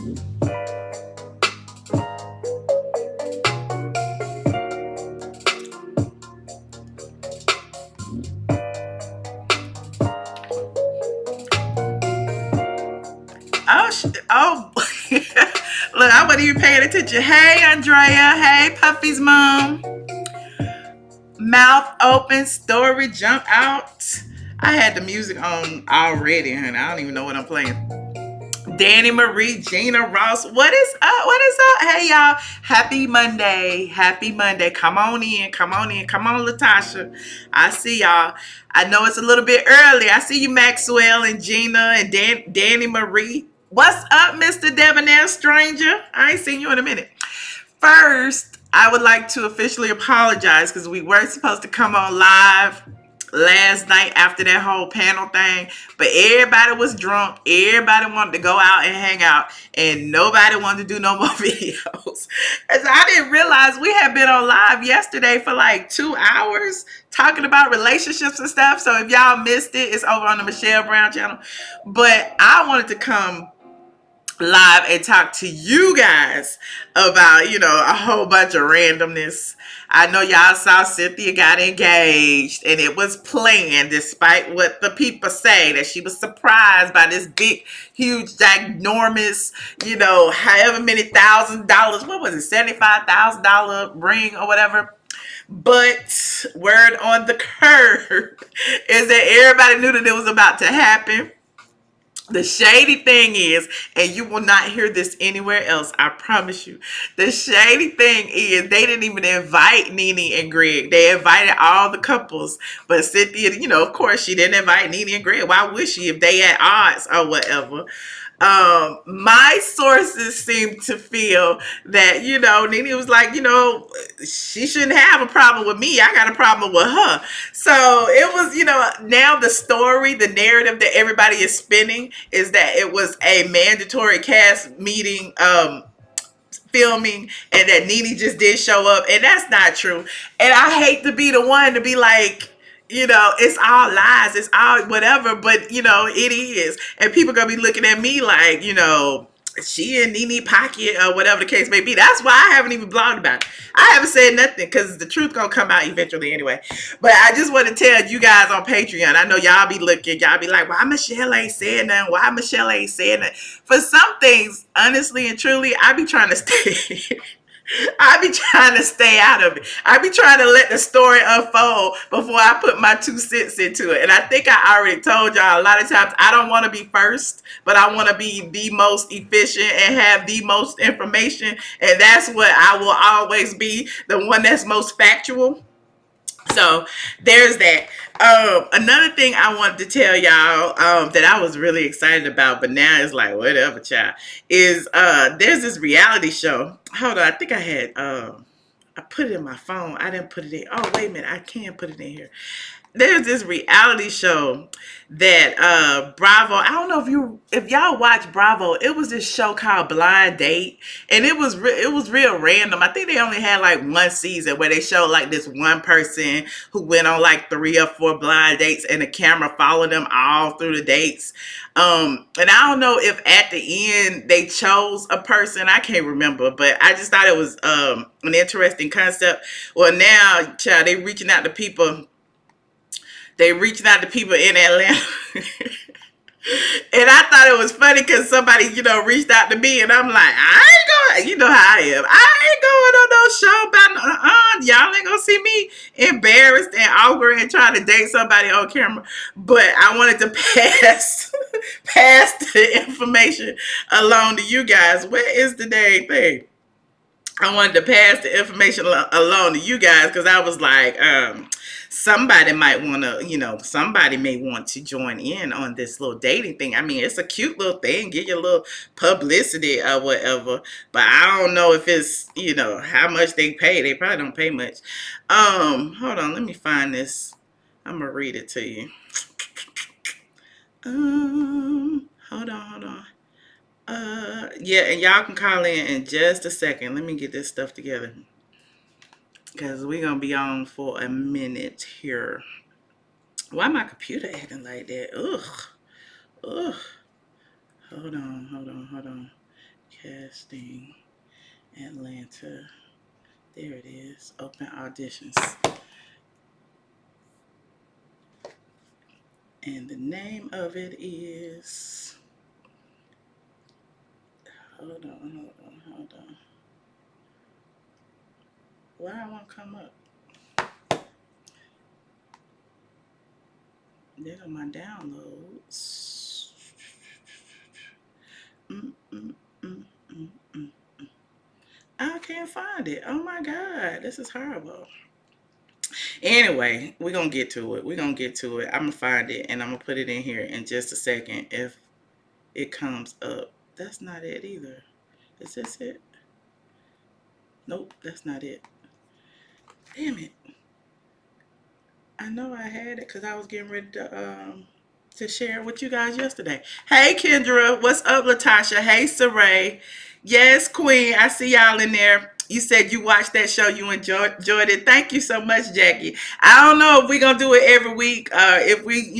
Oh, look, I wasn't even paying attention. Hey, Andrea. Hey, Puffy's mom. Mouth open, story jump out. I had the music on already, honey. I don't even know what I'm playing. Danny Marie, Gina Ross. What is up? What is up? Hey, y'all. Happy Monday. Happy Monday. Come on in. Come on in. Come on, Latasha. I see y'all. I know it's a little bit early. I see you, Maxwell and Gina and Danny Marie. What's up, Mr. Debonair Stranger? I ain't seen you in a minute. First, I would like to officially apologize because we were supposed to come on live last night after that whole panel thing, but everybody was drunk. Everybody wanted to go out and hang out, and nobody wanted to do no more videos. And so I didn't realize we had been on live yesterday for like 2 hours talking about relationships and stuff. So if y'all missed it, it's over on the Michelle Brown channel. But I wanted to come live and talk to you guys about, a whole bunch of randomness. I know y'all saw Cynthia got engaged and it was planned despite what the people say, that she was surprised by this big, huge, ginormous, however many $1,000, what was it, $75,000 ring or whatever. But word on the curb is that everybody knew that it was about to happen. The shady thing is, and you will not hear this anywhere else, I promise you. The shady thing is they didn't even invite Nene and Greg. They invited all the couples. But Cynthia, of course, she didn't invite Nene and Greg. Why would she if they at odds or whatever? My sources seem to feel that, Nene was like, she shouldn't have a problem with me. I got a problem with her. So it was, now the story, the narrative that everybody is spinning is that it was a mandatory cast meeting, filming, and that Nene just did show up, and that's not true. And I hate to be the one to be like, it's all lies, it's all whatever, but it is. And people gonna be looking at me like, she in Nene pocket or whatever the case may be. That's why I haven't even blogged about it. I haven't said nothing because the truth gonna come out eventually anyway. But I just want to tell you guys on Patreon, I know y'all be looking, y'all be like, why Michelle ain't saying nothing? Why Michelle ain't saying nothing? For some things, honestly and truly, I be trying to stay I be trying to stay out of it. I be trying to let the story unfold before I put my 2 cents into it. And I think I already told y'all a lot of times I don't want to be first, but I want to be the most efficient and have the most information. And that's what I will always be, the one that's most factual. So there's that. Another thing I wanted to tell y'all that I was really excited about, but now it's like whatever, child, is there's this reality show. Hold on, I think I had I put it in my phone. I didn't put it in. Oh, wait a minute, I can put it in here. There's this reality show that Bravo. I don't know if y'all watch Bravo. It was this show called Blind Date, and it was real random. I think they only had like one season where they showed like this one person who went on like 3 or 4 blind dates, and the camera followed them all through the dates. And I don't know if at the end they chose a person. I can't remember, but I just thought it was an interesting concept. Well, now, child, they reaching out to people. They reaching out to people in Atlanta. And I thought it was funny because somebody, reached out to me, and I'm like, I ain't going, you know how I am. I ain't going on no show about, y'all ain't gonna see me embarrassed and awkward and trying to date somebody on camera. But I wanted to pass the information along to you guys. Where is the dang thing? I wanted to pass the information along to you guys because I was like, somebody might want to, somebody may want to join in on this little dating thing. I mean, it's a cute little thing. Get your little publicity or whatever. But I don't know if it's, how much they pay. They probably don't pay much. Hold on. Let me find this. I'm going to read it to you. Hold on. Yeah, and y'all can call in just a second. Let me get this stuff together because we're gonna be on for a minute here. Why my computer acting like that? Ugh. Hold on. Casting Atlanta. There it is. Open auditions. And the name of it is... Hold on. Why I won't come up? There go my downloads. I can't find it. Oh my God, this is horrible. Anyway, we're going to get to it. I'm going to find it and I'm going to put it in here in just a second if it comes up. That's not it either. Is this it? Nope, that's not it. Damn it. I know I had it because I was getting ready to share with you guys yesterday. Hey, Kendra. What's up, Latasha? Hey, Saray. Yes, Queen. I see y'all in there. You said you watched that show. You enjoyed it. Thank you so much, Jackie. I don't know if we're going to do it every week. If we,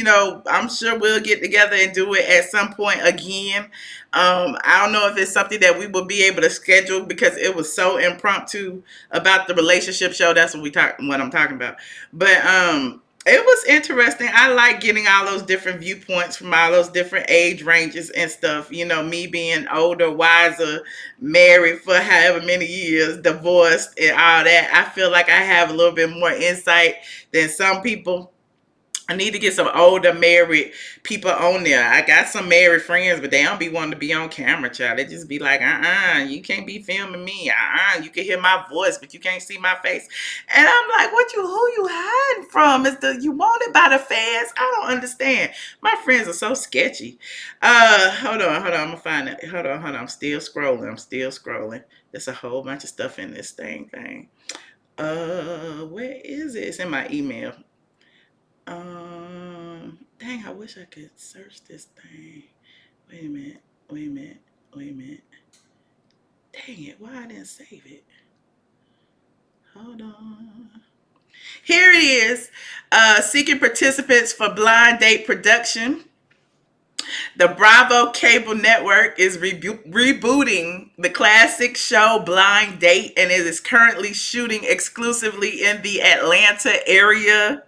I'm sure we'll get together and do it at some point again. I don't know if it's something that we will be able to schedule because it was so impromptu about the relationship show. That's what I'm talking about. But it was interesting. I like getting all those different viewpoints from all those different age ranges and stuff. Me being older, wiser, married for however many years, divorced and all that. I feel like I have a little bit more insight than some people. I need to get some older married people on there. I got some married friends, but they don't be wanting to be on camera, child. They just be like, you can't be filming me. You can hear my voice, but you can't see my face. And I'm like, who you hiding from? You wanted by the fans? I don't understand. My friends are so sketchy. Hold on. I'm gonna find it. Hold on. I'm still scrolling. There's a whole bunch of stuff in this thing. Where is it? It's in my email. Dang, I wish I could search this thing. Wait a minute. Dang it, why I didn't save it? Hold on. Here it is. Seeking participants for blind date production. The Bravo cable network is rebooting the classic show Blind Date, and it is currently shooting exclusively in the Atlanta area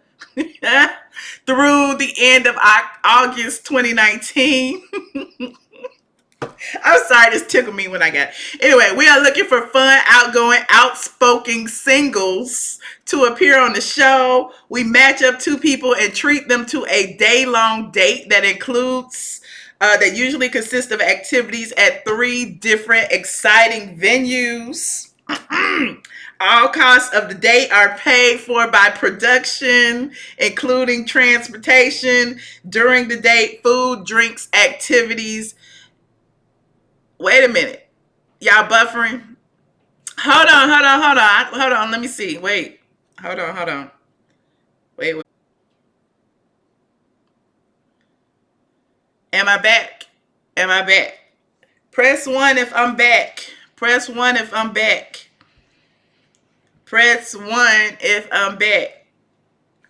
through the end of August 2019. I'm sorry, this tickled me when I got it. Anyway, we are looking for fun, outgoing, outspoken singles to appear on the show. We match up two people and treat them to a day-long date that includes, that usually consists of activities at 3 different exciting venues. All costs of the date are paid for by production, including transportation during the date, food, drinks, activities. Wait a minute. Y'all buffering? Hold on. Let me see. Wait. Hold on. Wait. Am I back? Press 1 if I'm back. Press 1 if I'm back.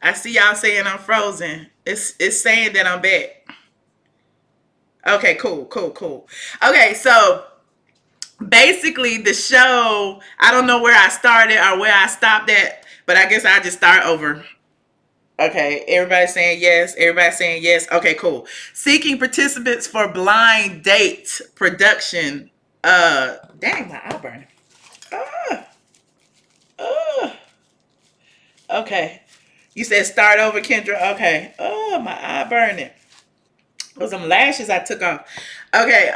I see y'all saying I'm frozen. It's saying that I'm back. Okay, cool. Okay, so basically the show, I don't know where I started or where I stopped at, but I guess I'll just start over. Okay, everybody's saying yes. Okay, cool. Seeking participants for blind date production. Dang, my eye burning. Okay. You said start over, Kendra. Okay. Oh, my eye burning. Those some lashes I took off. Okay.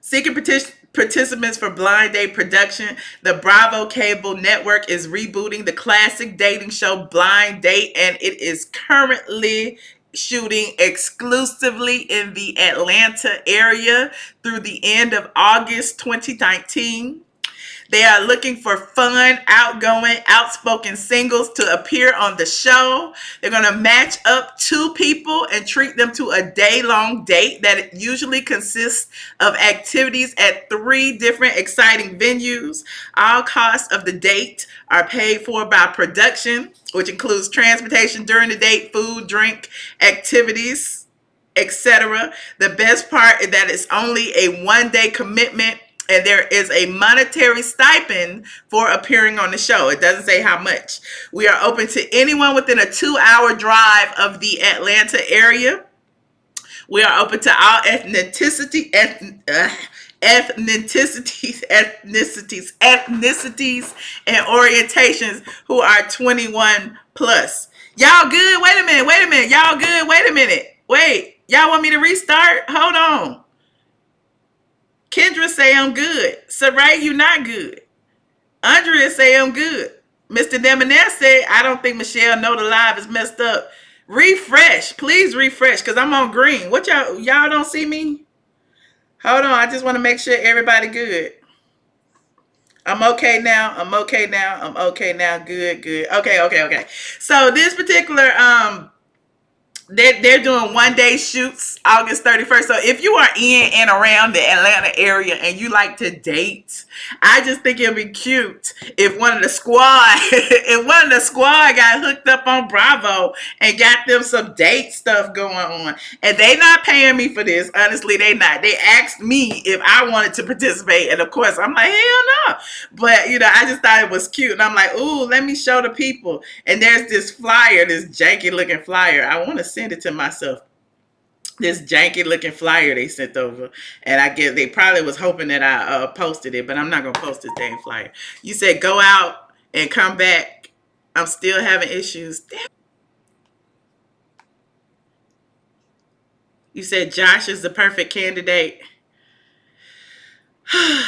Seeking participants for blind date production. The Bravo cable network is rebooting the classic dating show Blind Date, and it is currently shooting exclusively in the Atlanta area through the end of August 2019. They are looking for fun, outgoing, outspoken singles to appear on the show. They're going to match up 2 people and treat them to a day-long date that usually consists of activities at 3 different exciting venues. All costs of the date are paid for by production, which includes transportation during the date, food, drink, activities, etc. The best part is that it's only a 1-day commitment And there is a monetary stipend for appearing on the show. It doesn't say how much. We are open to anyone within a 2-hour drive of the Atlanta area. We are open to all ethnicities, and orientations who are 21 plus. Y'all good? Wait a minute. Wait a minute. Y'all good? Wait a minute. Wait. Y'all want me to restart? Hold on. Kendra say I'm good. Saray, you not good. Andrea say I'm good. Mr. Debonair say I don't think Michelle know the live is messed up. Refresh. Please refresh because I'm on green. What y'all don't see me? Hold on. I just want to make sure everybody good. I'm okay now. I'm okay now. I'm okay now. Good, good. Okay. So this particular they're doing 1-day shoots August 31st. So if you are in and around the Atlanta area and you like to date, I just think it'd be cute if one of the squad got hooked up on Bravo and got them some date stuff going on. And they not paying me for this. Honestly, they not. They asked me if I wanted to participate. And of course, I'm like, hell no. But, I just thought it was cute. And I'm like, ooh, let me show the people. And there's this flyer, this janky looking flyer. I want to send it to myself. This janky looking flyer they sent over, and I guess they probably was hoping that I posted it, but I'm not gonna post this dang flyer. You said go out and come back. I'm still having issues. You said Josh is the perfect candidate. I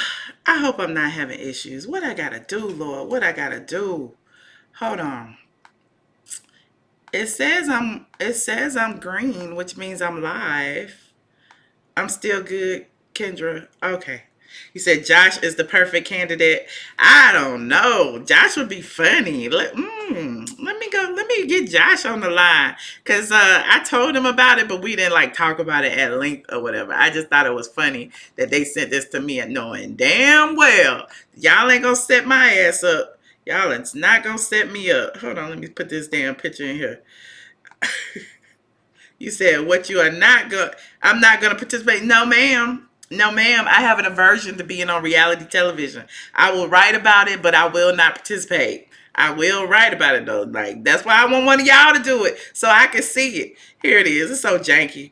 hope I'm not having issues. What I gotta do, Lord? What I gotta do? Hold on. It says I'm green, which means I'm live. I'm still good, Kendra. Okay. You said Josh is the perfect candidate. I don't know. Josh would be funny. Let me go. Let me get Josh on the line. Because I told him about it, but we didn't talk about it at length or whatever. I just thought it was funny that they sent this to me and knowing damn well y'all ain't going to set my ass up. Y'all it's not going to set me up. Hold on. Let me put this damn picture in here. You said what you are not going. I'm not going to participate. No, ma'am. No, ma'am. I have an aversion to being on reality television. I will write about it, but I will not participate. I will write about it though. That's why I want one of y'all to do it so I can see it. Here it is. It's so janky.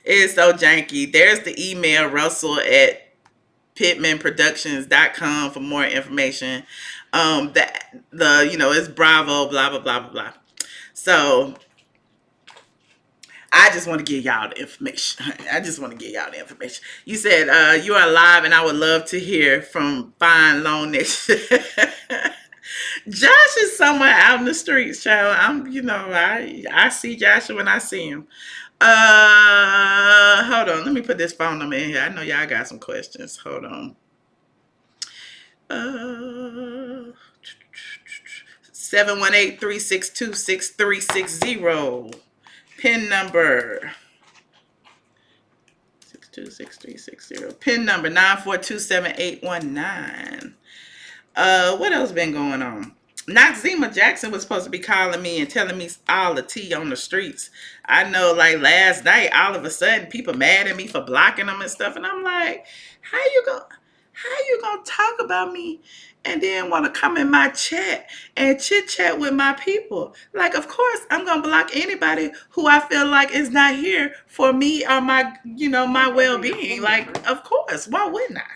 It's so janky. There's the email, Russell at pitmanproductions.com for more information. It's Bravo, blah, blah, blah, blah, blah. So I just want to give y'all the information. You said you are live, and I would love to hear from Fine Lone Nation. Josh is somewhere out in the streets, child. I see Josh when I see him. Hold on. Let me put this phone number in here. I know y'all got some questions. Hold on. 718-362-6360. PIN number 626360. PIN number 9427819. What else been going on? Noxzema Jackson was supposed to be calling me and telling me all the tea on the streets. I know, last night, all of a sudden, people mad at me for blocking them and stuff, and I'm like, how you gonna talk about me and then want to come in my chat and chit chat with my people? Of course, I'm gonna block anybody who I feel like is not here for me or my, my well-being. Of course, why wouldn't I?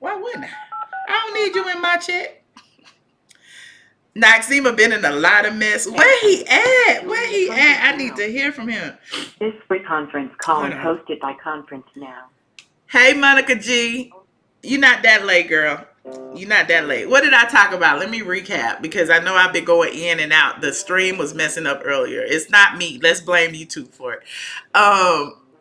I don't need you in my chat. Noxzema been in a lot of mess. Where he at? I need to hear from him. This free conference call is hosted by Conference Now. Hey, Monica G. You're not that late, girl. You're not that late. What did I talk about? Let me recap because I know I've been going in and out. The stream was messing up earlier. It's not me. Let's blame YouTube for it.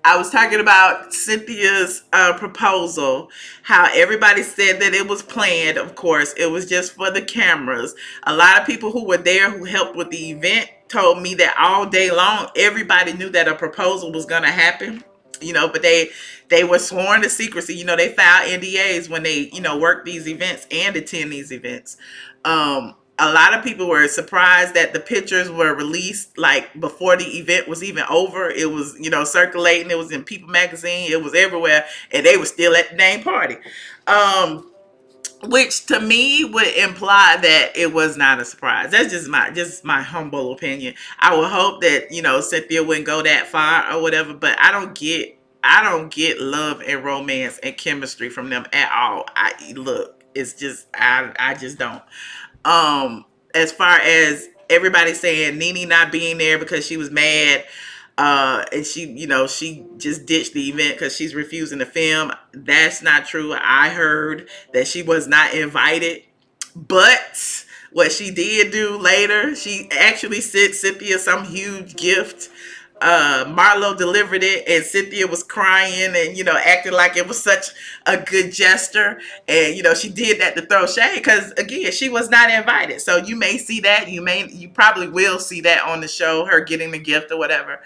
I was talking about Cynthia's proposal, how everybody said that it was planned. Of course, it was just for the cameras. A lot of people who were there who helped with the event told me that all day long, everybody knew that a proposal was going to happen. But they were sworn to secrecy. They file NDAs when they, work these events and attend these events. A a lot of people were surprised that the pictures were released like before the event was even over. It was, circulating. It was in People magazine. It was everywhere, and they were still at the dang party. Which to me would imply that it was not a surprise. That's just my humble opinion. I would hope that Cynthia wouldn't go that far or whatever, but I don't get love and romance and chemistry from them at all. I look, it's just I just don't. Um, as far as everybody saying Nene not being there because she was mad, and she just ditched the event because she's refusing to film. That's not true. I heard that she was not invited, but what she did do later, she actually sent Cynthia some huge gift. Marlo delivered it, and Cynthia was crying and acting like it was such a good gesture. And she did that to throw shade because again, she was not invited. So you may see that, you probably will see that on the show, her getting the gift or whatever.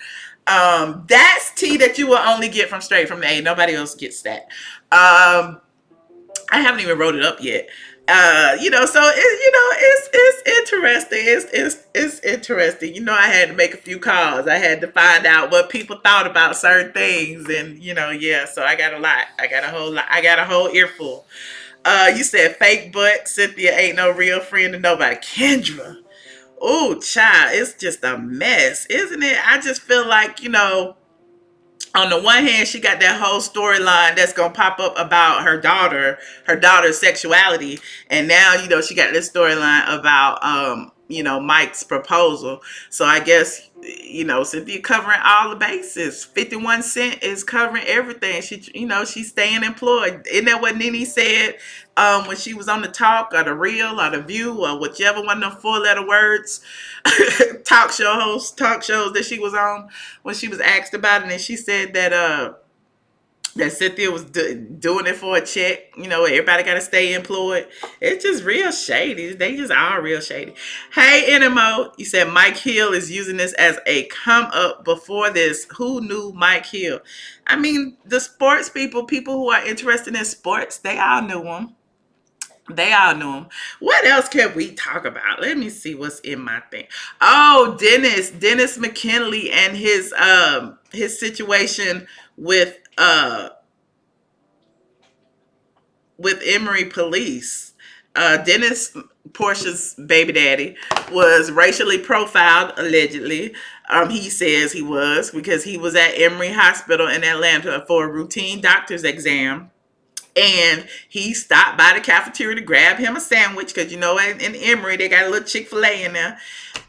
That's tea that you will only get from straight from the A. Nobody else gets that. I haven't even wrote it up yet. So it's interesting. It's interesting. I had to make a few calls. I had to find out what people thought about certain things, and yeah. So I got a lot. I got a whole lot. I got a whole earful. You said fake butt. Cynthia ain't no real friend to nobody. Kendra. Oh, child, it's just a mess, isn't it? I just feel like on the one hand, she got that whole storyline that's gonna pop up about her daughter's sexuality, and now she got this storyline about Mike's proposal. So I guess Cynthia covering all the bases. 51 Cent is covering everything. She's staying employed. Isn't that what Nene said when she was on the Talk or the Real or the View or whichever one of them 4-letter words talk shows that she was on, when she was asked about it, and she said that Cynthia was doing it for a check. Everybody got to stay employed. It's just real shady. They just are real shady. Hey, NMO, you said Mike Hill is using this as a come up before this. Who knew Mike Hill? I mean, the sports people who are interested in sports, they all knew him. They all knew him. What else can we talk about? Let me see what's in my thing. Oh, Dennis McKinley and his situation with Emory police. Dennis, Portia's baby daddy, was racially profiled allegedly. He says he was, because he was at Emory Hospital in Atlanta for a routine doctor's exam. And he stopped by the cafeteria to grab him a sandwich because, in Emory, they got a little Chick-fil-A in there.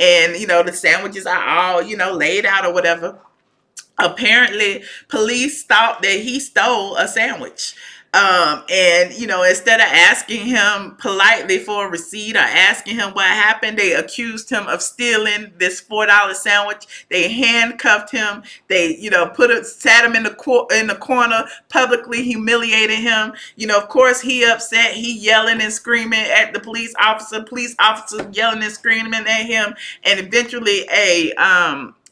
And, the sandwiches are all, laid out or whatever. Apparently, police thought that he stole a sandwich. And instead of asking him politely for a receipt or asking him what happened, they accused him of stealing this $4 sandwich. They handcuffed him. They sat him in the corner, publicly humiliated him. Of course, he upset. He yelling and screaming at the police officer yelling and screaming at him. And eventually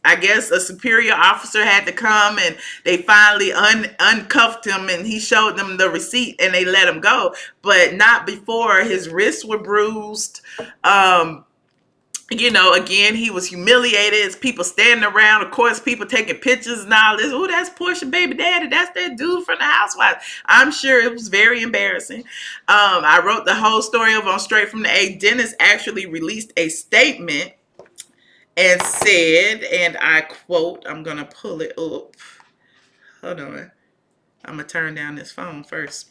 I guess a superior officer had to come, and they finally uncuffed him, and he showed them the receipt, and they let him go, but not before his wrists were bruised. Again, he was humiliated. It's people standing around. Of course, people taking pictures and all this. Oh, that's Porsha baby daddy. That's that dude from the Housewives. I'm sure it was very embarrassing. I wrote the whole story over on Straight from the A. Dennis actually released a statement and said, and I quote, I'm going to pull it up. Hold on. I'm going to turn down this phone first.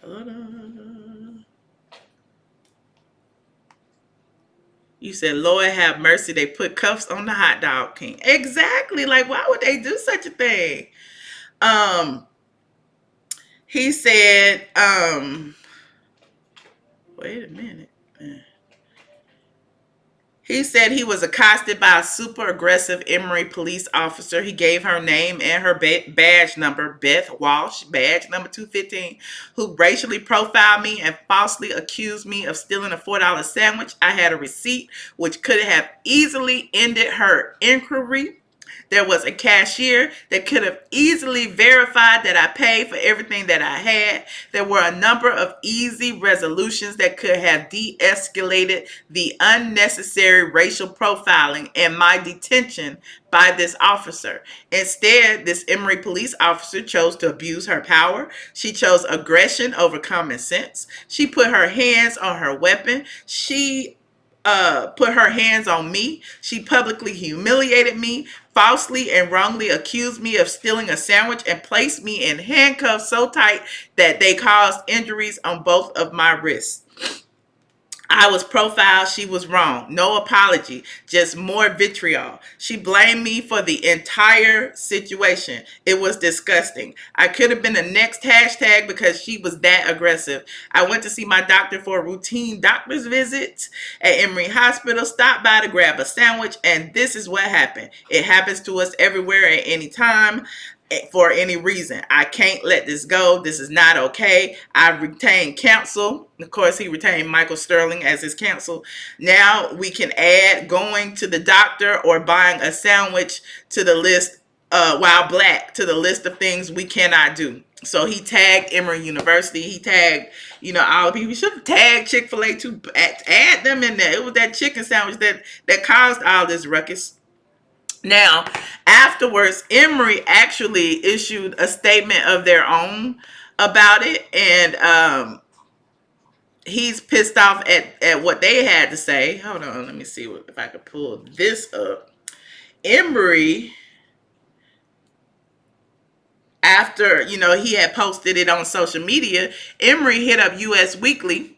Hold on. You said, Lord have mercy, they put cuffs on the hot dog king. Exactly. Like, why would they do such a thing? He said, wait a minute. He said he was accosted by a super aggressive Emory police officer. He gave her name and her badge number, Beth Walsh, badge number 215, who racially profiled me and falsely accused me of stealing a $4 sandwich. I had a receipt which could have easily ended her inquiry. There was a cashier that could have easily verified that I paid for everything that I had. There were a number of easy resolutions that could have de-escalated the unnecessary racial profiling and my detention by this officer. Instead, this Emory police officer chose to abuse her power. She chose aggression over common sense. She put her hands on her weapon. She put her hands on me. She publicly humiliated me, falsely and wrongly accused me of stealing a sandwich, and placed me in handcuffs so tight that they caused injuries on both of my wrists. I was profiled. She was wrong. No apology, just more vitriol. She blamed me for the entire situation. It was disgusting. I could have been the next hashtag because she was that aggressive. I went to see my doctor for a routine doctor's visit at Emory Hospital, stopped by to grab a sandwich, and this is what happened. It happens to us everywhere at any time, for any reason. I can't let this go. This is not okay. I retained counsel. Of course, he retained Michael Sterling as his counsel. Now we can add going to the doctor or buying a sandwich to the list, while black, to the list of things we cannot do. So he tagged Emory University. He tagged, all the people. He should have tagged Chick-fil-A too. Add them in there. It was that chicken sandwich that caused all this ruckus. Now, afterwards, Emory actually issued a statement of their own about it, and he's pissed off at what they had to say. Hold on, let me see if I can pull this up. Emory, after, he had posted it on social media, Emory hit up US Weekly.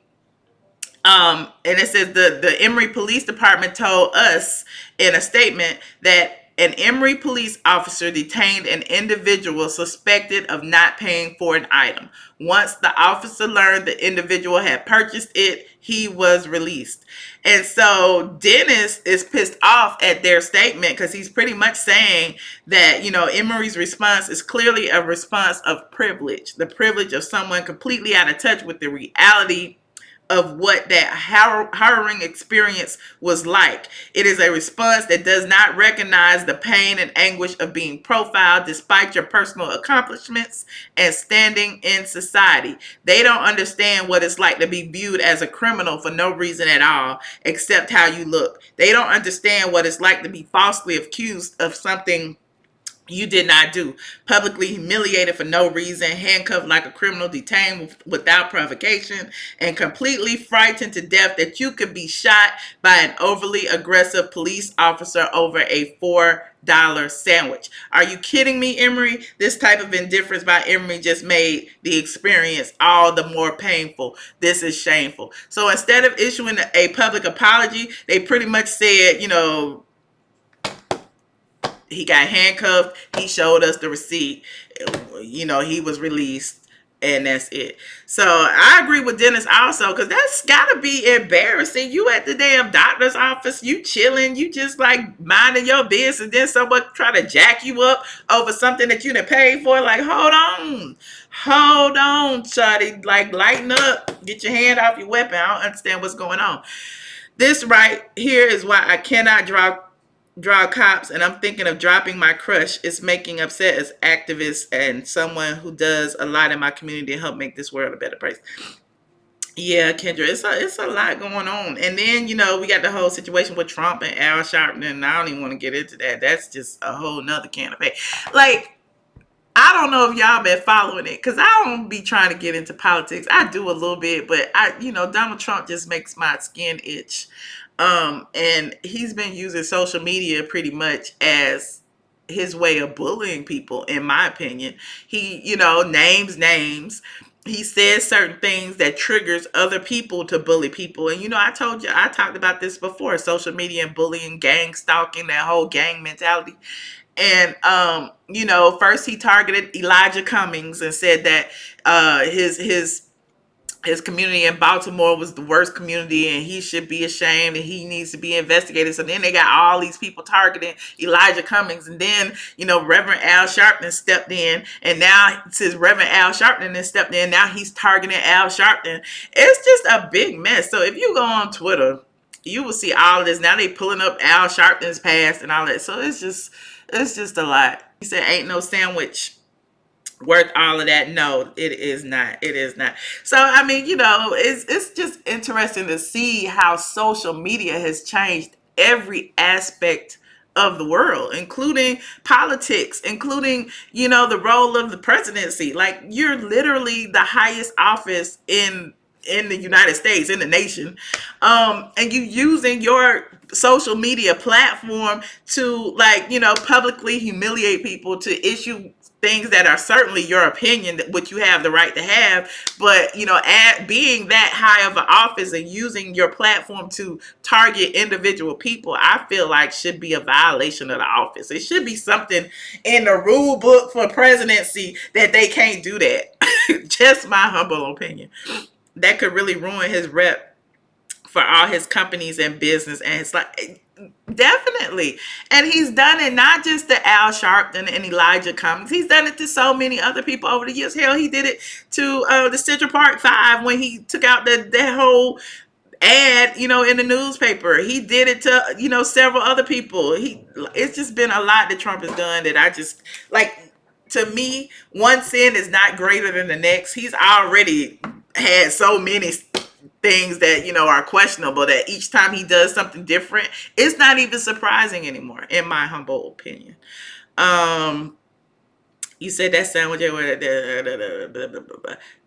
And it says the Emory Police Department told us in a statement that an Emory police officer detained an individual suspected of not paying for an item. Once the officer learned the individual had purchased it, he was released. And so Dennis is pissed off at their statement because he's pretty much saying that, Emory's response is clearly a response of privilege, the privilege of someone completely out of touch with the reality of what that harrowing experience was like. It is a response that does not recognize the pain and anguish of being profiled despite your personal accomplishments and standing in society. They don't understand what it's like to be viewed as a criminal for no reason at all, except how you look. They don't understand what it's like to be falsely accused of something you did not do, publicly humiliated for no reason, handcuffed like a criminal, detained without provocation, and completely frightened to death that you could be shot by an overly aggressive police officer over a $4 sandwich. Are you kidding me, Emory? This type of indifference by Emory just made the experience all the more painful. This is shameful. So instead of issuing a public apology, they pretty much said, he got handcuffed. He showed us the receipt. He was released, and that's it. So I agree with Dennis also, because that's got to be embarrassing. You at the damn doctor's office, you chilling, you just like minding your business, and then someone try to jack you up over something that you done paid for. Like, hold on, shawty, like lighten up, get your hand off your weapon. I don't understand what's going on. This right here is why I cannot draw cops, and I'm thinking of dropping my crush. It's making upset as activist and someone who does a lot in my community to help make this world a better place. Yeah, Kendra, it's a lot going on. And then, we got the whole situation with Trump and Al Sharpton, and I don't even want to get into that. That's just a whole nother can of paint. Like, I don't know if y'all been following it, because I don't be trying to get into politics. I do a little bit, but Donald Trump just makes my skin itch. And he's been using social media pretty much as his way of bullying people, in my opinion. He, names names. He says certain things that triggers other people to bully people. And, I told you, I talked about this before, social media and bullying, gang stalking, that whole gang mentality. And, first he targeted Elijah Cummings and said that his community in Baltimore was the worst community and he should be ashamed and he needs to be investigated. So then they got all these people targeting Elijah Cummings. And then, Reverend Al Sharpton stepped in. And now, since Reverend Al Sharpton has stepped in, now he's targeting Al Sharpton. It's just a big mess. So if you go on Twitter, you will see all of this. Now they pulling up Al Sharpton's past and all that. So it's just It's just a lot. He said, "Ain't no sandwich worth all of that." No, it is not. It is not. So I mean, it's just interesting to see how social media has changed every aspect of the world, including politics, including the role of the presidency. Like, you're literally the highest office in the United States, in the nation, and you using your social media platform to, like, publicly humiliate people, to issue things that are certainly your opinion, which you have the right to have, but at being that high of an office and using your platform to target individual people, I feel like should be a violation of the office. It should be something in the rule book for presidency that they can't do that. Just my humble opinion. That could really ruin his rep for all his companies and business. And it's like, definitely. And he's done it not just to Al Sharpton and Elijah Cummings. He's done it to so many other people over the years. Hell, he did it to the Central Park Five when he took out that whole ad, in the newspaper. He did it to, several other people. It's just been a lot that Trump has done that I just, like, to me, one sin is not greater than the next. He's already had so many things that are questionable, that each time he does something different, it's not even surprising anymore, in my humble opinion. You said that sandwich.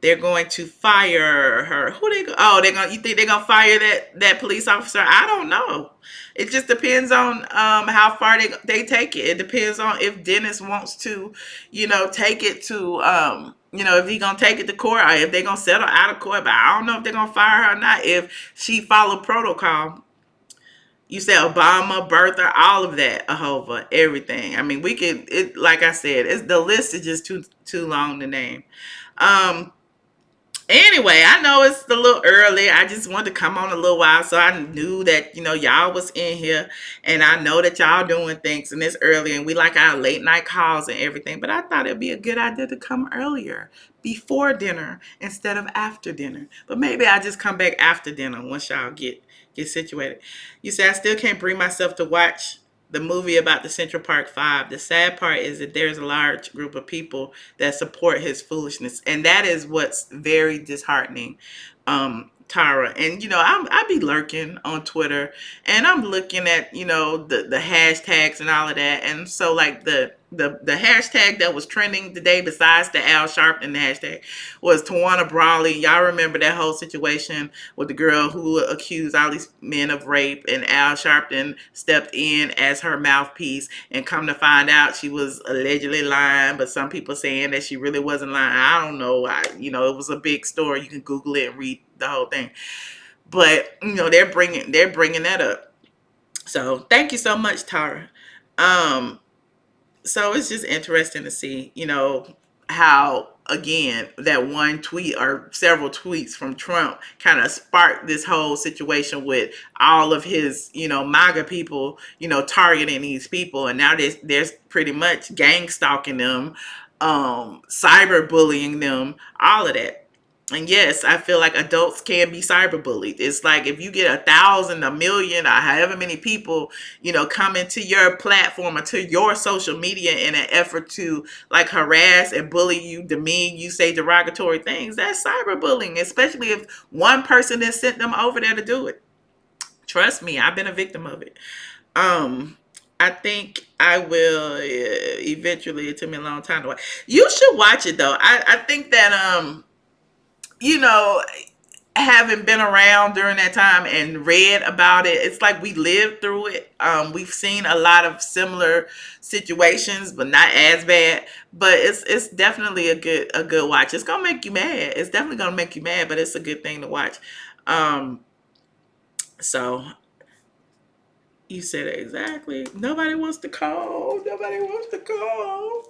They're going to fire her. Who they go? Oh, they're going. You think they're gonna fire that police officer? I don't know. It just depends on how far they take it. It depends on if Dennis wants to, take it to if he gonna take it to court, or if they're gonna settle out of court. But I don't know if they're gonna fire her or not if she followed protocol. You said Obama, Bertha, all of that, Ahova, everything. I mean, we could. It, like I said, the list is just too long to name. Um, Anyway, I know it's a little early. I just wanted to come on a little while, so I knew that y'all was in here, and I know that y'all doing things, and it's early, and we like our late night calls and everything. But I thought it'd be a good idea to come earlier, before dinner instead of after dinner. But maybe I just come back after dinner once y'all get situated. You say I still can't bring myself to watch the movie about the Central Park Five. The sad part is that there's a large group of people that support his foolishness, and that is what's very disheartening, Tara. And I be lurking on Twitter, and I'm looking at the hashtags and all of that, and so, like, the hashtag that was trending today, besides the Al Sharpton hashtag, was Tawana Brawley. Y'all remember that whole situation with the girl who accused all these men of rape, and Al Sharpton stepped in as her mouthpiece, and come to find out she was allegedly lying, but some people saying that she really wasn't lying. I don't know. It was a big story. You can Google it and read the whole thing. But they're bringing that up. So thank you so much, Tara. So it's just interesting to see, how, again, that one tweet or several tweets from Trump kind of sparked this whole situation with all of his, MAGA people, targeting these people. And now there's pretty much gang stalking them, cyber bullying them, all of that. And yes, I feel like adults can be cyberbullied. It's like if you get 1,000, 1,000,000, or however many people, come into your platform or to your social media in an effort to, like, harass and bully you, demean you, say derogatory things. That's cyberbullying, especially if one person has sent them over there to do it. Trust me, I've been a victim of it. I think I will eventually. It took me a long time to watch. You should watch it though. I think that having been around during that time and read about it, it's like we lived through it. We've seen a lot of similar situations, but not as bad. But it's definitely a good watch. It's gonna make you mad. It's definitely gonna make you mad, but it's a good thing to watch. So you said it exactly. Nobody wants to call. Nobody wants to call.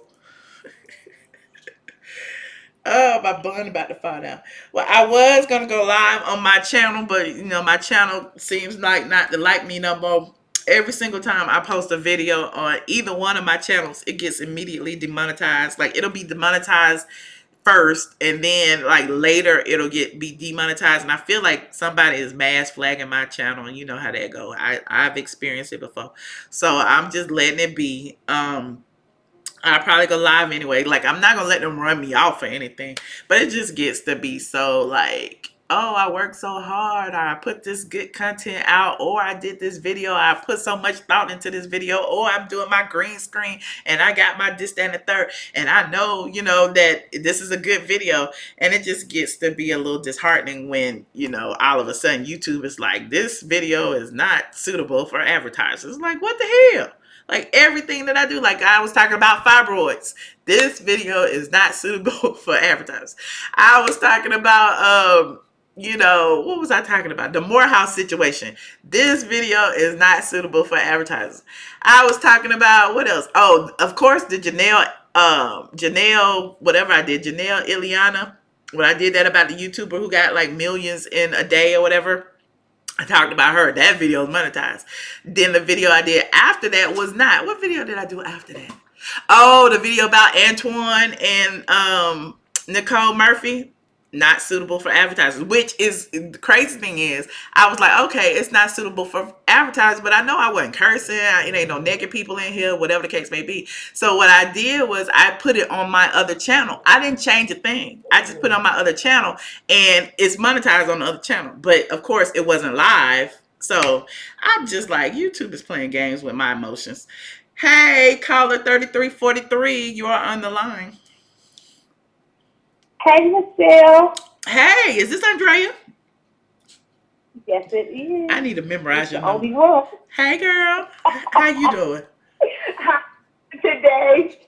Oh, my bun about to fall down. Well, I was gonna go live on my channel, but my channel seems like not to like me no more. Every single time I post a video on either one of my channels, it gets immediately demonetized. Like, it'll be demonetized first, and then like later it'll be demonetized. And I feel like somebody is mass flagging my channel, and you know how that go. I've experienced it before, so I'm just letting it be. I'll probably go live anyway. Like, I'm not gonna let them run me off or anything, but it just gets to be so like, oh, I worked so hard, or I put this good content out, or I did this video, I put so much thought into this video, or I'm doing my green screen and I got my this, that, and the third, and I know, that this is a good video, and it just gets to be a little disheartening when, all of a sudden YouTube is like, this video is not suitable for advertisers. Like, what the hell? Like everything that I do, like I was talking about fibroids. This video is not suitable for advertisers. I was talking about, what was I talking about? The Morehouse situation. This video is not suitable for advertisers. I was talking about what else? Oh, of course, the Janelle, whatever I did, Janelle Iliana. When I did that about the YouTuber who got like millions in a day or whatever. I talked about her. That video is monetized. Then the video I did after that was not. What video did I do after that? Oh, the video about Antoine and Nicole Murphy. Not suitable for advertisers. Which is, the crazy thing is, I was like, okay, it's not suitable for advertisers, but I know I wasn't cursing. It ain't no naked people in here, whatever the case may be. So what I did was I put it on my other channel. I didn't change a thing. I just put it on my other channel, and it's monetized on the other channel. But of course, it wasn't live. So I'm just like, YouTube is playing games with my emotions. Hey, caller 3343, you are on the line. Hey, Michelle. Hey, is this Andrea? Yes, it is. I need to memorize your only number. one. Hey, girl. How you doing? Today.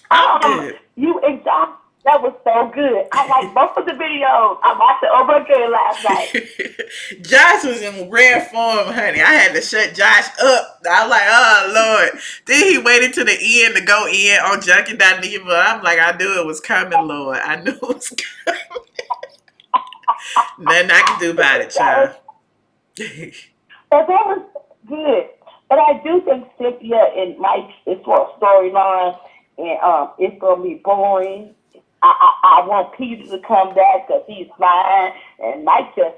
I'm good. You and Josh, that was so good. I like both of the videos. I watched it over again last night. Josh was in rare form, honey. I had to shut Josh up. I was like, oh, Lord. Then he waited to the end to go in on Junkie Dineva. I'm like, I knew it was coming, Lord. I knew it was coming. Nothing I can do about it, child. But that was good. But I do think Cynthia and Mike is for a storyline, and it's going to be boring. I want Peter to come back because he's fine, and Mike just,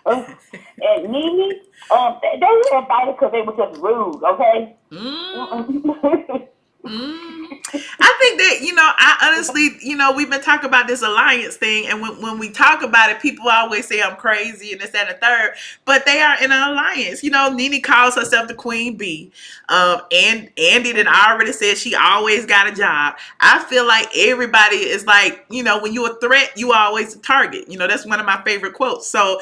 and Nene, they were invited because they were just rude, okay? I think that, I honestly, we've been talking about this alliance thing, and when we talk about it, people always say I'm crazy and this, that, and the third, but they are in an alliance. Nene calls herself the Queen Bee, and Andy did already said she always got a job. I feel like everybody is like, when you're a threat, you are always a target. That's one of my favorite quotes. So,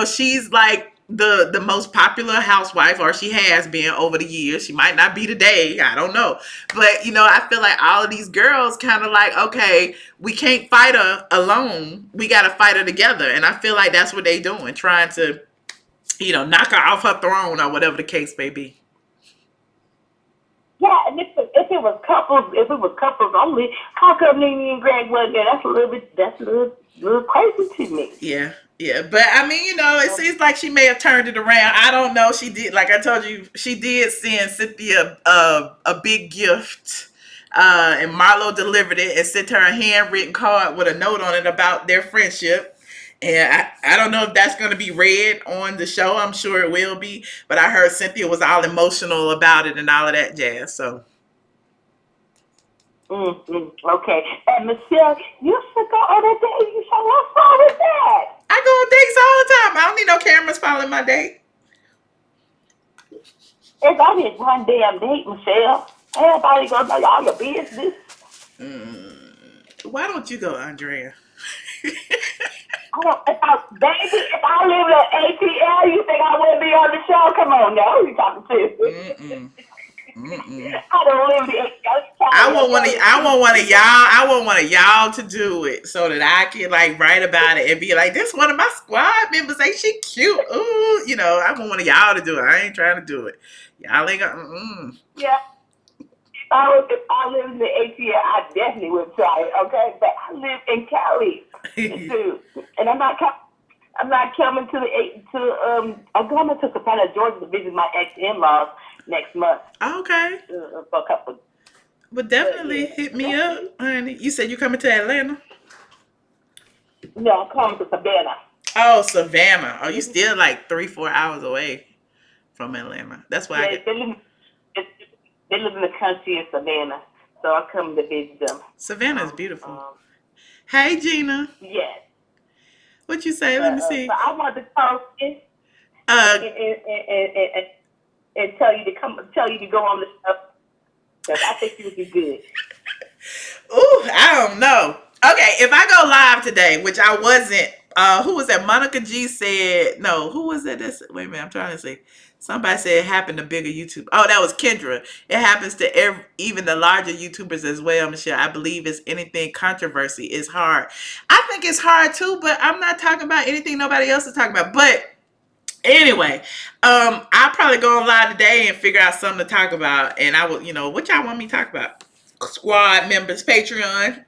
she's like, the most popular housewife, or she has been over the years. She might not be today, I don't know, but I feel like all of these girls kind of like, okay, we can't fight her alone, we got to fight her together. And I feel like that's what they doing, trying to knock her off her throne or whatever the case may be. Yeah, and if it was couples only, how come Nene and Greg wasn't there? That's a little crazy to me. Yeah, but I mean, it seems like she may have turned it around. I don't know. She did, like I told you, she did send Cynthia a big gift, and Marlo delivered it and sent her a handwritten card with a note on it about their friendship. And I don't know if that's going to be read on the show. I'm sure it will be. But I heard Cynthia was all emotional about it and all of that jazz. So. Okay. And Michelle, you should go on a date. You should have fun with that. I go on dates all the time. I don't need no cameras following my date. It's only one damn date, Michelle. Everybody gonna know all your business. Why don't you go, Andrea? Baby, if I live at ATLien, you think I wouldn't be on the show? Come on now, who you talking to? I don't live the ATLien. I want one of y'all to do it so that I can like write about it and be like, this one of my squad members, ain't she cute? Ooh, I want one of y'all to do it. I ain't trying to do it. Y'all ain't gonna. Yeah. If I lived in the ATLien, I definitely would try it. Okay, but I live in Cali, too, and I'm not coming I'm going to Savannah, Georgia to visit my ex-in-laws next month. Okay. For a couple. But definitely hit me up, honey. You said you coming to Atlanta? No, I'm coming to Savannah. Oh, Savannah. Oh, you still like 3-4 hours away from Atlanta. That's why I Yeah, get. they live in the country in Savannah, so I'm coming to visit them. Savannah is beautiful. Hey, Gina. Yes. What you say? Let me So see. I wanted to call in Uh, and tell you to go on the show because I think you would be good. Ooh, I don't know. Okay, if I go live today, which I wasn't, who was that? Monica G said, no, who was that? Wait a minute, I'm trying to see. Somebody said it happened to bigger YouTube. Oh, that was Kendra. It happens to even the larger YouTubers as well, Michelle. I believe it's anything controversy is hard. I think it's hard too, but I'm not talking about anything nobody else is talking about. But anyway, I'll probably go on live today and figure out something to talk about. And I will, what y'all want me to talk about? Squad members, Patreon.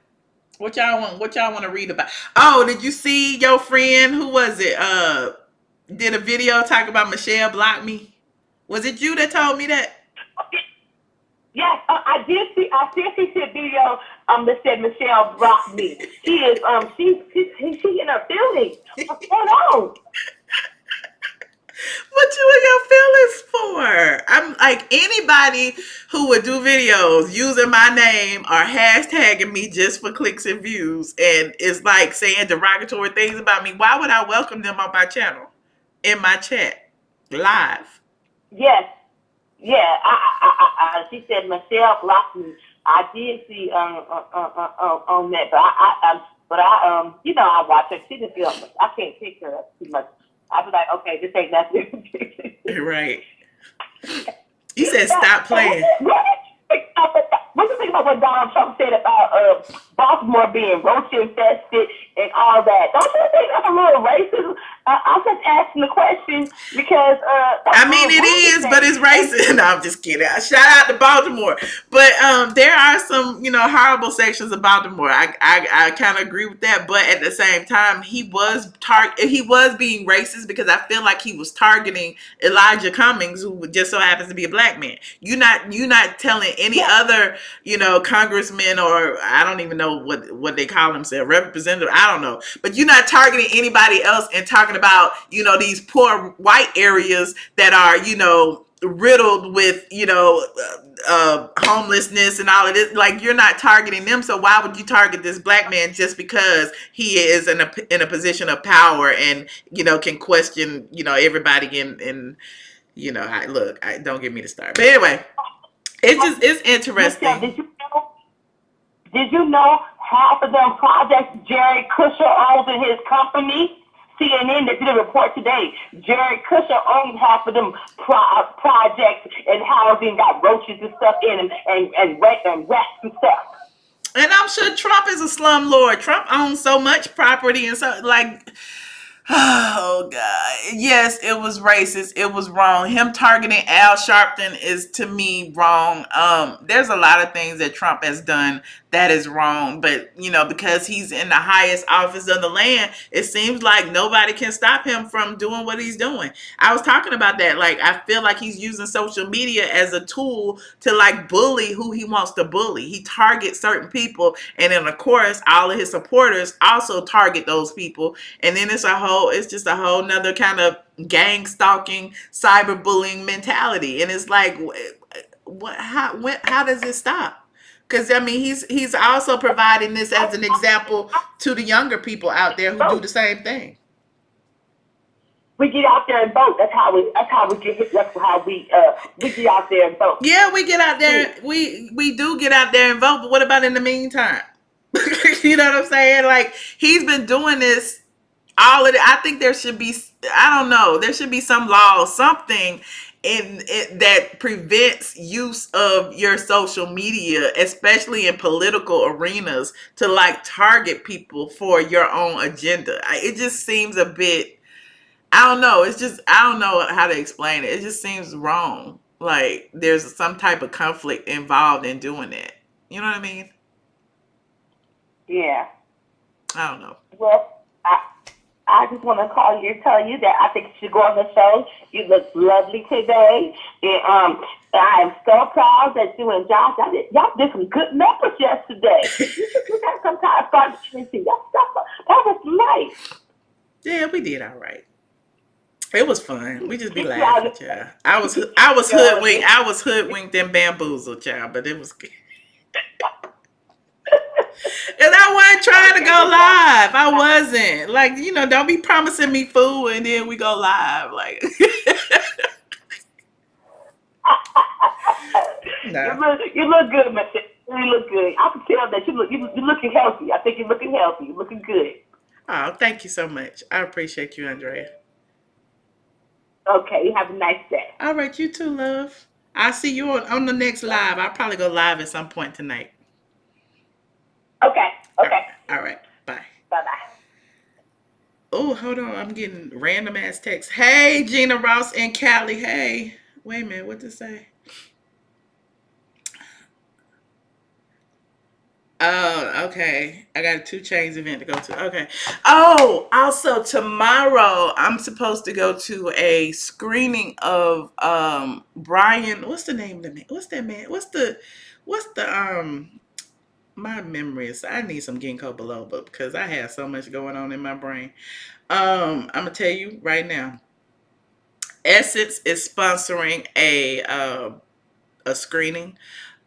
What y'all want? What y'all want to read about? Oh, did you see your friend? Who was it? Did a video talk about Michelle blocked me. Was it you that told me that? Yes, I did see. I did see the video. That said Michelle blocked me. She is. She in her feelings. What's going on? What you in your feelings for? I'm like anybody who would do videos using my name or hashtagging me just for clicks and views and is like saying derogatory things about me. Why would I welcome them on my channel, in my chat, live? Yes. Yeah. She said Michelle blocked me. I did see on that, but I I watch her. She just feel I can't take her too much. I be like, okay, this ain't nothing. Right. You said stop playing. What do you think about what Donald Trump said about Baltimore being roach infested and all that? Don't you think that's a little racist? I'm just asking the question because I mean it is, but it's racist. No, I'm just kidding. Shout out to Baltimore, but there are some horrible sections of Baltimore. I kind of agree with that, but at the same time, he was being racist because I feel like he was targeting Elijah Cummings, who just so happens to be a black man. You're not telling any other congressman, or I don't even know what they call themselves, representative. I don't know, but you're not targeting anybody else and talking about these poor white areas that are riddled with homelessness and all of this. Like, you're not targeting them, so why would you target this black man just because he is in a position of power and can question everybody in don't get me to start. But anyway, it's interesting. Did you know half of them projects Jared Kushner owns in his company? CNN that did a report today. Jared Kushner owns half of them projects and housing, got roaches and stuff in them and rats and stuff. And I'm sure Trump is a slumlord. Trump owns so much property and so oh God. Yes, it was racist. It was wrong. Him targeting Al Sharpton is, to me, wrong. There's a lot of things that Trump has done that is wrong, but because he's in the highest office of the land, it seems like nobody can stop him from doing what he's doing. I was talking about that. Like, I feel like he's using social media as a tool to bully who he wants to bully. He targets certain people, and then of course all of his supporters also target those people, and then it's just a whole nother kind of gang stalking, cyberbullying mentality. And it's like, how does it stop? Because I mean, he's also providing this as an example to the younger people out there who do the same thing. We get out there and vote. That's how we get hit. That's how we get out there and vote. Yeah, we get out there. We do get out there and vote. But what about in the meantime? You know what I'm saying? Like, he's been doing this all of it. I think there should be, I don't know, there should be some law, something in it that prevents use of your social media, especially in political arenas, to target people for your own agenda. It just seems a bit, I don't know. It's just, I don't know how to explain it. It just seems wrong. Like, there's some type of conflict involved in doing that. You know what I mean? Yeah. I don't know. Well, I just want to call you and tell you that I think you should go on the show. You look lovely today. And I am so proud that you and Josh, y'all did some good numbers yesterday. You got some kind of start to see that stuff. That was right. Yeah, we did all right. It was fun. We just be Keep y'all, laughing, child. I was y'all hoodwinked. just, I was hoodwinked and bamboozled, child. But it was good. And I wasn't trying to okay, go this y'all. live. I wasn't. Like, don't be promising me food and then we go live. Like, no. You look good, man. You look good. I can tell that you're looking healthy. I think you're looking healthy. You're looking good. Oh, thank you so much. I appreciate you, Andrea. Okay, you have a nice day. All right, you too, love. I'll see you on the next live. I'll probably go live at some point tonight. Okay, All right. okay. All right. Bye. Bye-bye. Oh, hold on. I'm getting random ass texts. Hey, Gina Ross and Kylie. Hey. Wait a minute. What to say? Oh, okay. I got a 2 Chainz event to go to. Okay. Oh, also tomorrow I'm supposed to go to a screening of Brian. What's the name of the man? What's that man? What's the my memories. I need some ginkgo biloba because I have so much going on in my brain. I'm gonna tell you right now. Essence is sponsoring a screening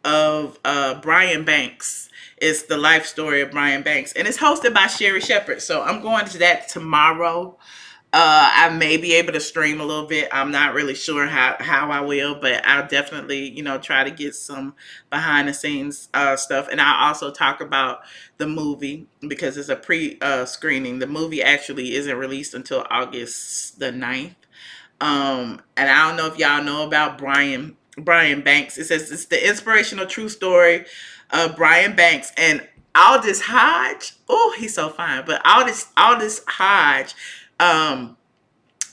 of Brian Banks. It's the life story of Brian Banks, and it's hosted by Sherry Shepherd. So I'm going to that tomorrow. I may be able to stream a little bit. I'm not really sure how I will, but I'll definitely, try to get some behind the scenes stuff. And I'll also talk about the movie because it's a screening. The movie actually isn't released until August the 9th. And I don't know if y'all know about Brian Banks. It says it's the inspirational true story of Brian Banks and Aldous Hodge. Oh, he's so fine. But Aldous Hodge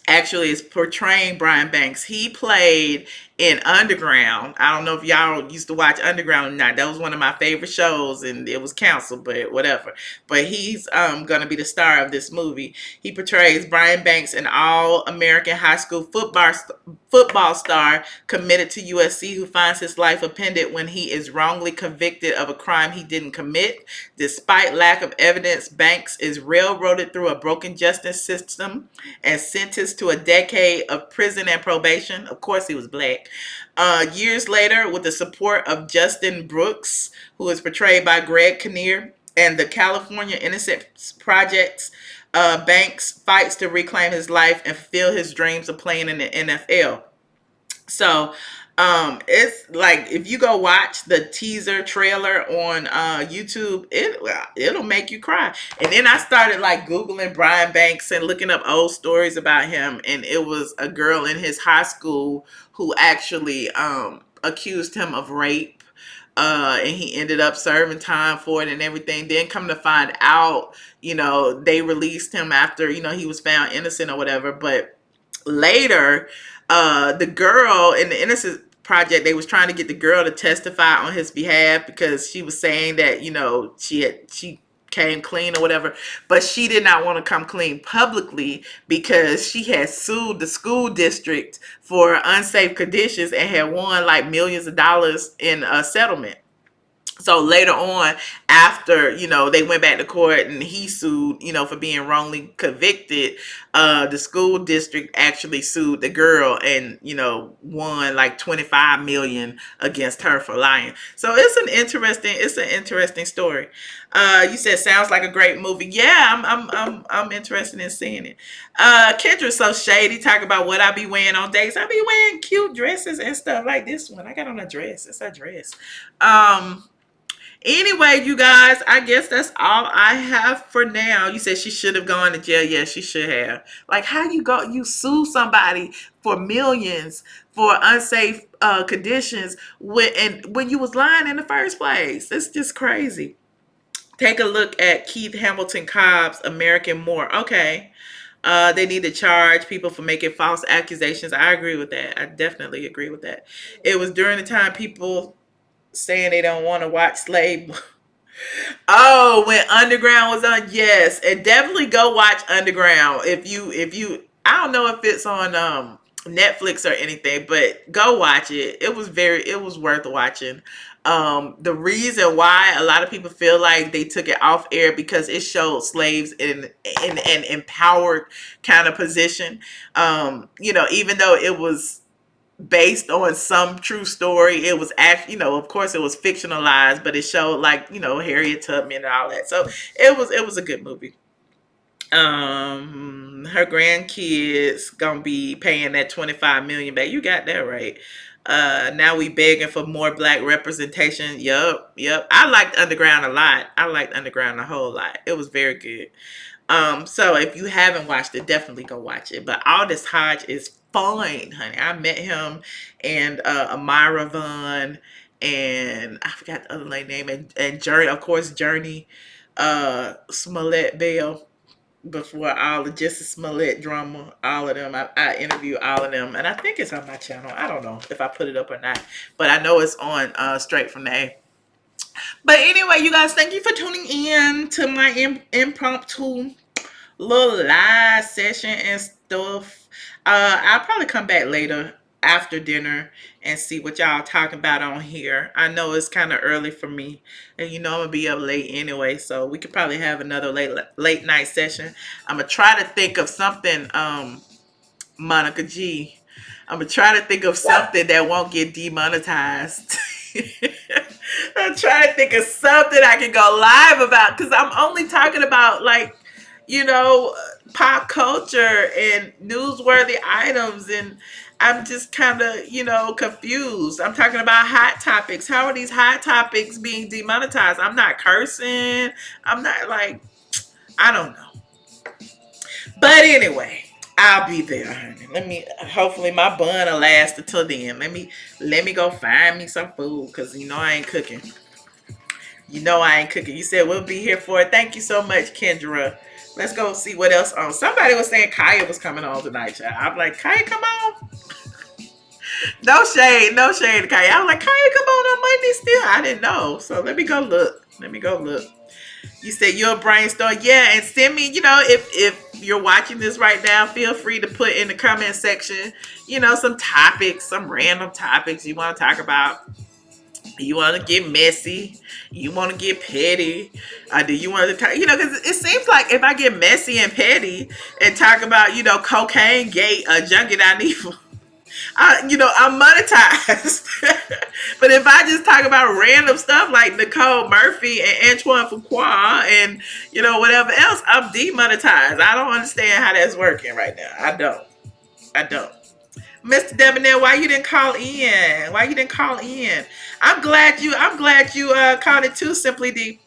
actually is portraying Brian Banks. He played in Underground. I don't know if y'all used to watch Underground or not. That was one of my favorite shows, and it was canceled, but whatever. But he's going to be the star of this movie. He portrays Brian Banks, an all-American high school football star committed to USC who finds his life upended when he is wrongly convicted of a crime he didn't commit. Despite lack of evidence, Banks is railroaded through a broken justice system and sentenced to a decade of prison and probation. Of course, he was black. Years later, with the support of Justin Brooks, who is portrayed by Greg Kinnear, and the California Innocence Project's Banks fights to reclaim his life and fulfill his dreams of playing in the NFL. So it's like if you go watch the teaser trailer on YouTube, it'll make you cry. And then I started like Googling Brian Banks and looking up old stories about him, and it was a girl in his high school who actually accused him of rape. And he ended up serving time for it and everything. Then come to find out, they released him after, he was found innocent or whatever. But later, the girl in the Innocence Project, they was trying to get the girl to testify on his behalf because she was saying that she came clean or whatever, but she did not want to come clean publicly because she had sued the school district for unsafe conditions and had won like millions of dollars in a settlement. So later on, after, they went back to court and he sued, for being wrongly convicted, the school district actually sued the girl and, won like 25 million against her for lying. So it's an interesting story. You said sounds like a great movie. Yeah, I'm interested in seeing it. Kendra's so shady, talk about what I be wearing on dates. I be wearing cute dresses and stuff like this one. I got on a dress. It's a dress. Anyway, you guys, I guess that's all I have for now. You said she should have gone to jail. Yeah, she should have. Like, how you sue somebody for millions for unsafe conditions when you was lying in the first place? It's just crazy. Take a look at Keith Hamilton Cobb's American More. Okay. They need to charge people for making false accusations. I agree with that. I definitely agree with that. It was during the time people saying they don't want to watch slave. Oh, when Underground was on, yes, and definitely go watch Underground if you. I don't know if it's on Netflix or anything, but go watch it. It was worth watching. The reason why a lot of people feel like they took it off air because it showed slaves in an empowered kind of position. Even though it was based on some true story, it was actually, of course it was fictionalized, but it showed like, Harriet Tubman and all that. So it was a good movie. Her grandkids gonna be paying that 25 million back. You got that right. Now we begging for more black representation. Yup. I liked Underground a lot. I liked Underground a whole lot. It was very good. So if you haven't watched it, definitely go watch it. But Aldous Hodge is fine, honey. I met him and Amira Vaughn and I forgot the other lady name and Journey, of course, Journey, Smollett Bell. Before all the Justice Smollett drama, all of them, I interviewed all of them, and I think it's on my channel. I don't know if I put it up or not, but I know it's on Straight from the A. But anyway, you guys, thank you for tuning in to my impromptu little live session and stuff. I'll probably come back later after dinner and see what y'all talking about on here. I know it's kind of early for me, and I'm gonna be up late anyway, so we could probably have another late night session. I'm gonna try to think of something, Monica G. I'm gonna try to think of something that won't get demonetized. I'm trying to think of something I can go live about, because I'm only talking about like, pop culture and newsworthy items, and I'm just kind of, confused. I'm talking about hot topics. How are these hot topics being demonetized? I'm not cursing. I'm not like, I don't know. But anyway, I'll be there, honey. Hopefully my bun will last until then. Let me go find me some food, because I ain't cooking. You said we'll be here for it. Thank you so much, Kendra. Let's go see what else on. Somebody was saying Kaya was coming on tonight, child. I'm like, Kaya, come on. No shade to Kaya. I was like, Kaya, come on Monday still. I didn't know. So let me go look. You said you're a brainstorm. Yeah, and send me, if you're watching this right now, feel free to put in the comment section, some topics, some random topics you want to talk about. You want to get messy? You want to get petty? Do you want to talk? Because it seems like if I get messy and petty and talk about, cocaine, gate, junkie Dineva, I'm monetized. But if I just talk about random stuff like Nicole Murphy and Antoine Fuqua and, whatever else, I'm demonetized. I don't understand how that's working right now. I don't. Mr. Debonair, why you didn't call in? I'm glad you called it too, Simply D.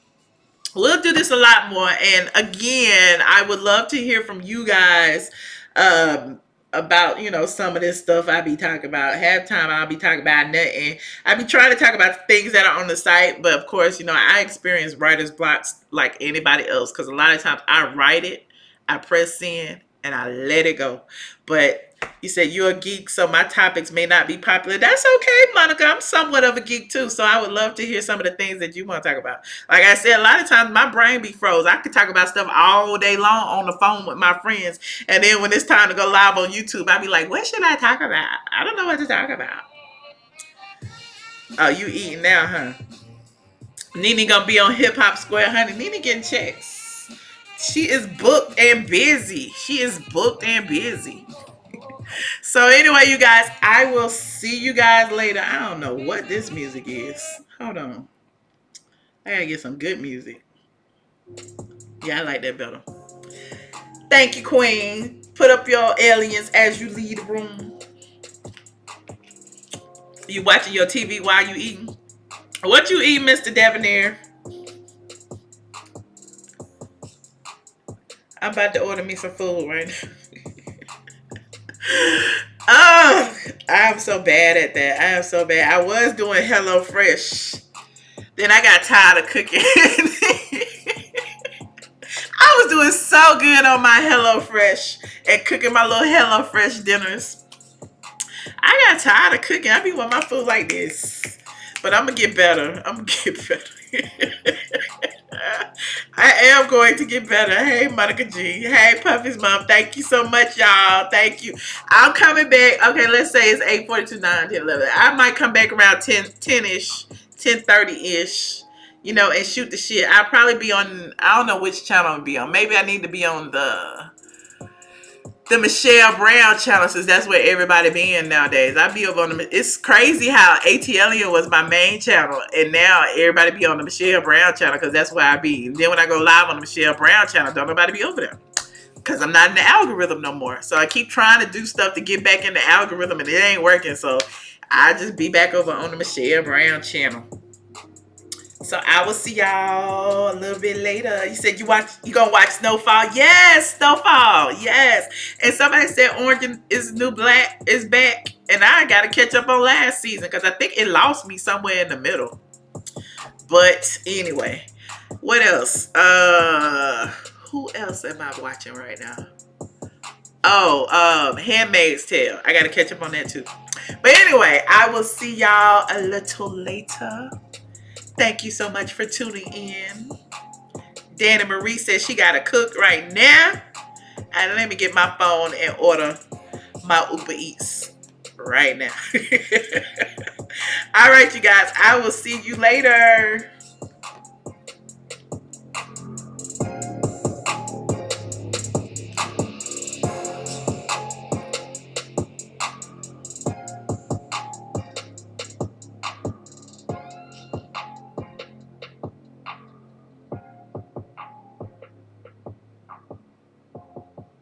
We'll do this a lot more. And again, I would love to hear from you guys about, some of this stuff I be talking about. Halftime I'll be talking about nothing. I be trying to talk about things that are on the site, but of course, I experience writer's blocks like anybody else, because a lot of times I write it, I press send, and I let it go. But you said you're a geek, so my topics may not be popular. That's okay, Monica. I'm somewhat of a geek too, so I would love to hear some of the things that you want to talk about. Like I said, a lot of times my brain be froze. I could talk about stuff all day long on the phone with my friends, and then when it's time to go live on YouTube, I be like, what should I talk about? I don't know what to talk about. Oh, you eating now, huh? Nene gonna be on Hip Hop Square, honey. Nene getting checks. She is booked and busy. So anyway, you guys, I will see you guys later. I don't know what this music is. Hold on. I gotta get some good music. Yeah, I like that better. Thank you, Queen. Put up your aliens as you leave the room. You watching your TV while you eating? What you eat, Mr. Debonair? I'm about to order me some food right now. Oh, I'm so bad at that. I am so bad. I was doing Hello Fresh. Then I got tired of cooking. I was doing so good on my Hello Fresh and cooking my little Hello Fresh dinners. I got tired of cooking. I be wanting my food like this. But I'm going to get better. I am going to get better. Hey, Monica G. Hey, Puffy's mom. Thank you so much, y'all. Thank you. I'm coming back. Okay, let's say it's 8:42, 9, 10, 11. I might come back around 10-ish. 10:30-ish, you know, and shoot the shit. I'll probably be on, I don't know which channel I'll be on. Maybe I need to be on the Michelle Brown channel, since that's where everybody be in nowadays. I be over on the, it's crazy how ATLien was my main channel, and now everybody be on the Michelle Brown channel, because that's where I be. And then when I go live on the Michelle Brown channel, don't nobody be over there, because I'm not in the algorithm no more. So I keep trying to do stuff to get back in the algorithm, and it ain't working. So I just be back over on the Michelle Brown channel. So I will see y'all a little bit later. You said you gonna watch Snowfall? Yes, Snowfall. Yes. And somebody said Orange is New Black is back, and I gotta catch up on last season because I think it lost me somewhere in the middle. But anyway, what else? Who else am I watching right now? Oh, Handmaid's Tale. I gotta catch up on that too. But anyway, I will see y'all a little later. Thank you so much for tuning in. Dana Marie says she got to cook right now. And let me get my phone and order my Uber Eats right now. All right, you guys. I will see you later.